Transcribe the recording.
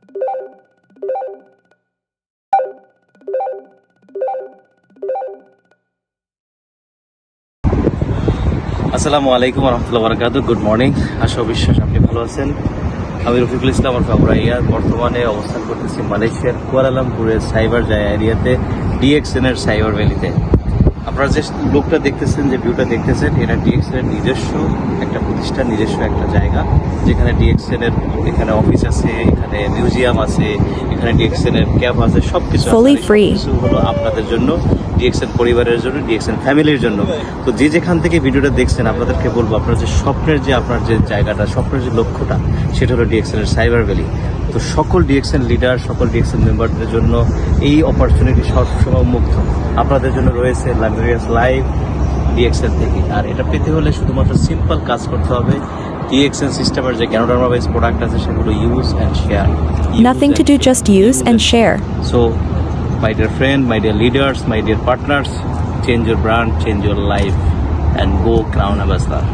আসসালামু আলাইকুম রহমতুল্লাহ বারাকাতুহু। Good morning. আশা বিশ্বাস আপনি ভালো আছেন। আমি রফিকুল ইসলাম আর ফাবরাইয়া বর্তমানে অবস্থান করতেছি মালয়েশিয়ার কুয়ালালামপুরের সাইবার জায়া এরিয়াতে ডিএক্সএন এর সাইবার ভ্যালিতে। আপনারা যে লোকটা দেখতেছেন, যে ভিউটা দেখতেছেন, এটা ডিএক্সএন এর নিজস্ব একটা প্রতিষ্ঠান, নিজস্ব একটা জায়গা, যেখানে ডিএক্সএন এর এখানে অফিস আছে, এখানে মিউজিয়াম আছে, এখানে ডিএক্সএন এর ক্যাব আছে, সবকিছু হলো আপনাদের জন্য, ডিএক্সএন পরিবারের জন্য, ডিএক্সএন ফ্যামিলির জন্য। তো যে যেখান থেকে ভিডিওটা দেখছেন, আপনাদেরকে বলবো আপনার যে স্বপ্নের যে আপনার যে জায়গাটা, স্বপ্নের যে লক্ষ্যটা, সেটা হলো ডিএক্সএন এর সাইবার ভ্যালি। তো সকল ডিএক্সএন লিডার, সকল ডিএক্সএন মেম্বারদের জন্য এই অপরচুনিটি সবসময় মুক্ত। আপনাদের জন্য রয়েছে লাক্সারিয়াস লাইফ ডিএক্সএন থেকে। আর এটা পেতে হলে শুধুমাত্র সিম্পল কাজ করতে হবে। ডিএক্সএন সিস্টেমের যে গ্যানোডার্মা বেস প্রোডাক্ট আছে, সেগুলো use and share. Nothing to do, just use and share. So, my dear friend, my dear leaders, my dear partners, change your brand, change your life, and go Crown Ambassador.